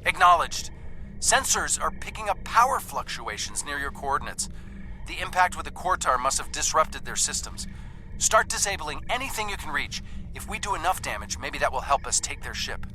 Acknowledged. Sensors are picking up power fluctuations near your coordinates. The impact with the Quartar must have disrupted their systems. Start disabling anything you can reach. If we do enough damage, maybe that will help us take their ship.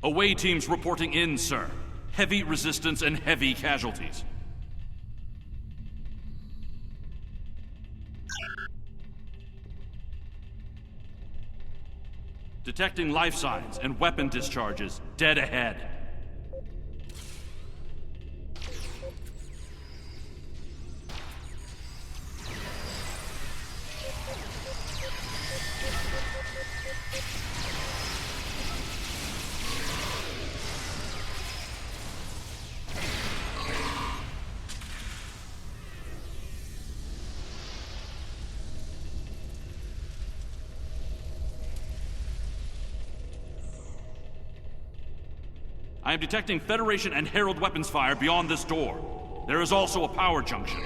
Away teams reporting in, sir. Heavy resistance and heavy casualties. Detecting life signs and weapon discharges dead ahead. I am detecting Federation and Herald weapons fire beyond this door. There is also a power junction.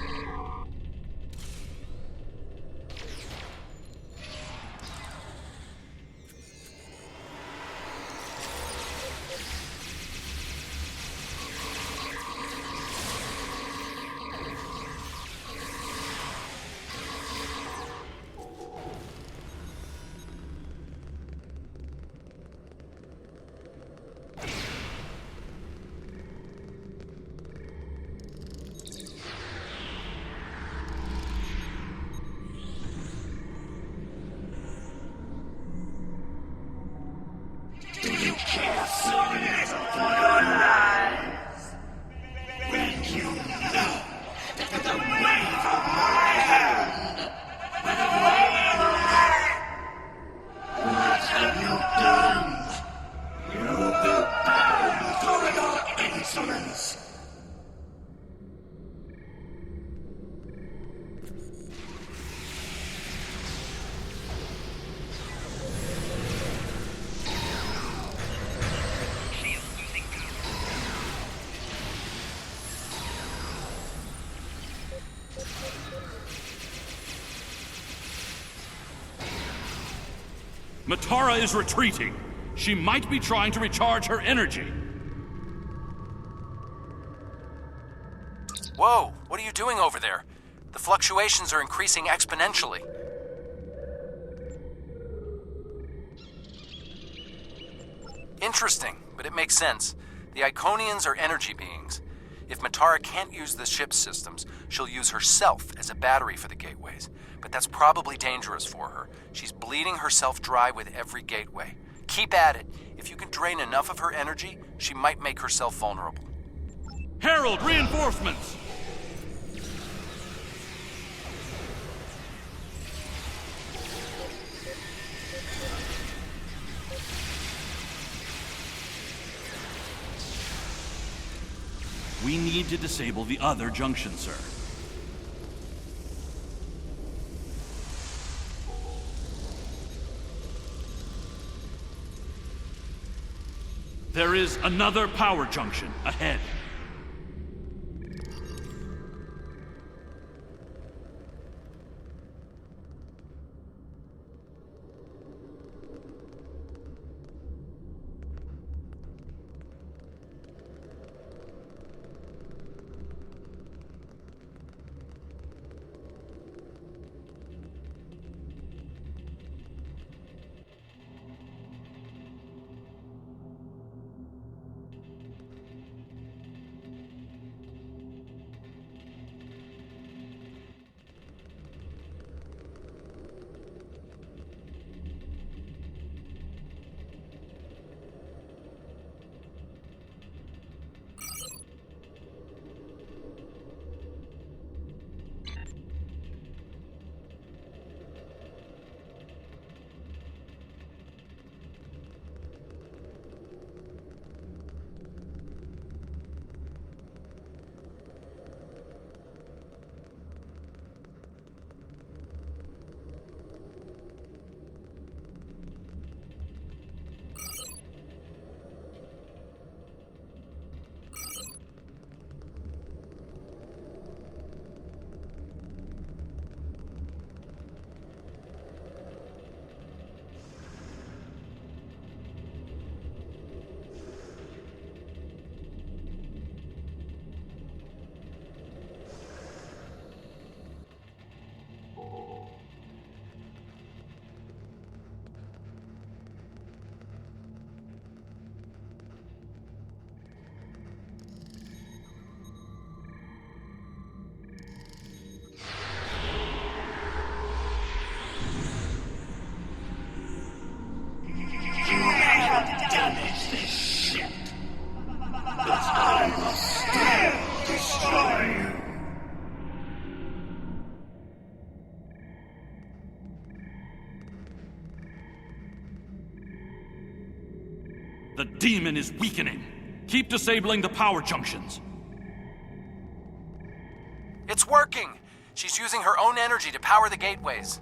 Matara is retreating. She might be trying to recharge her energy. Whoa, what are you doing over there? The fluctuations are increasing exponentially. Interesting, but it makes sense. The Iconians are energy beings. If Matara can't use the ship's systems, she'll use herself as a battery for the gateways. But that's probably dangerous for her. She's bleeding herself dry with every gateway. Keep at it. If you can drain enough of her energy, she might make herself vulnerable. Herald, reinforcements! We need to disable the other junction, sir. There is another power junction ahead. The demon is weakening. Keep disabling the power junctions. It's working! She's using her own energy to power the gateways.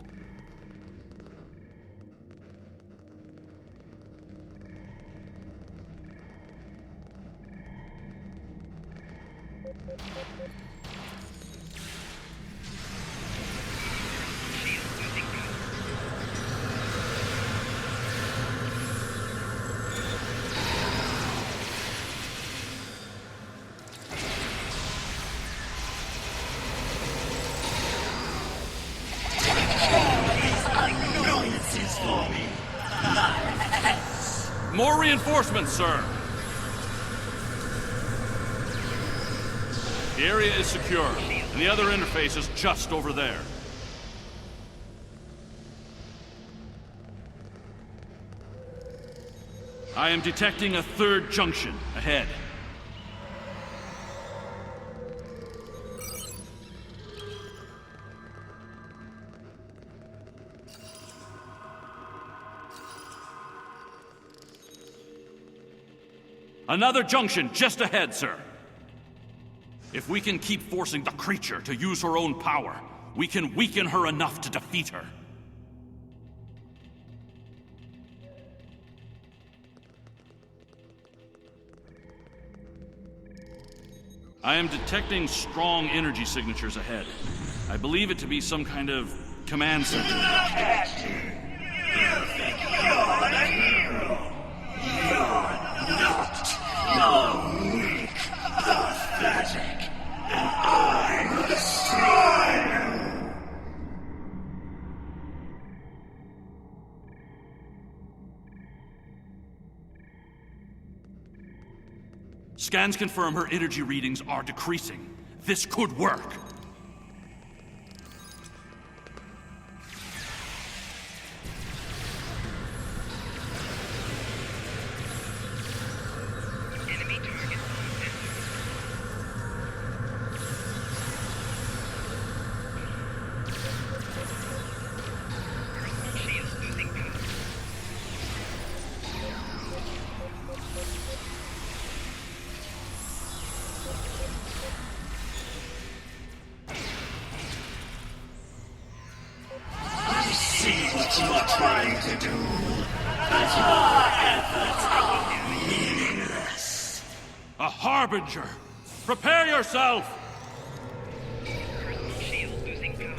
More reinforcements, sir. The area is secure, and the other interface is just over there. I am detecting a third junction ahead. Another junction just ahead, sir. If we can keep forcing the creature to use her own power, we can weaken her enough to defeat her. I am detecting strong energy signatures ahead. I believe it to be some kind of command center. You think you're the hero? You're not. You're weak, pathetic, and I will destroy you! Scans confirm her energy readings are decreasing. This could work. What you are trying to do, but your efforts are meaningless. A harbinger! Prepare yourself! Shield losing power.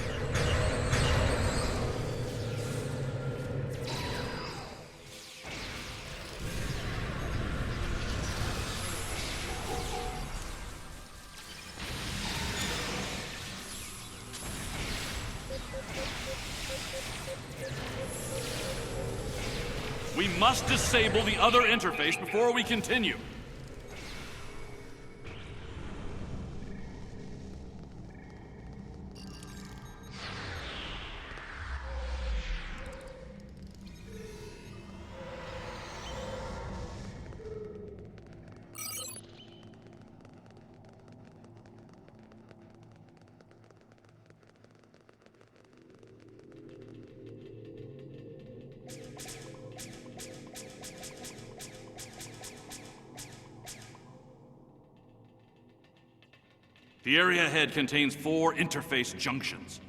We must disable the other interface before we continue. The area ahead contains 4 interface junctions.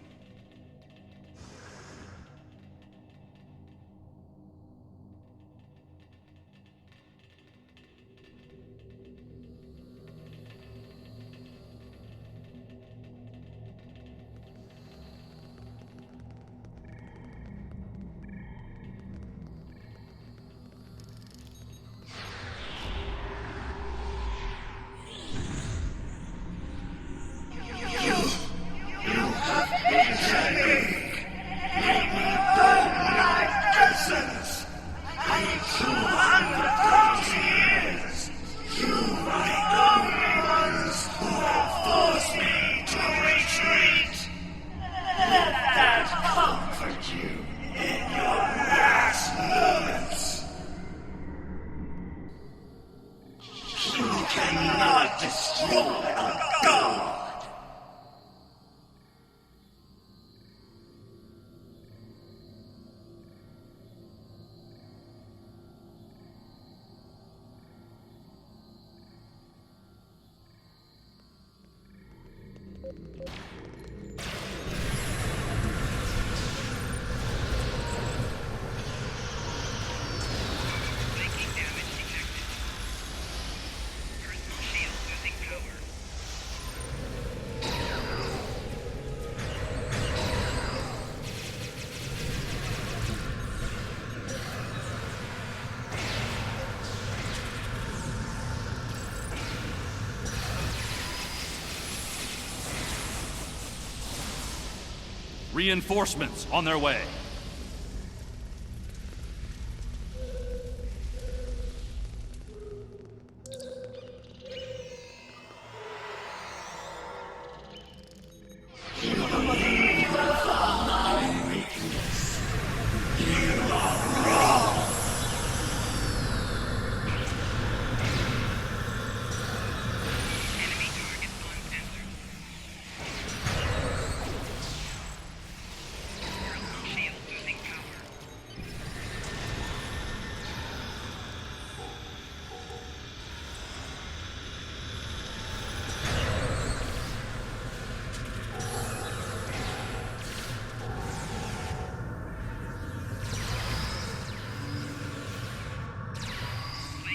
Reinforcements on their way.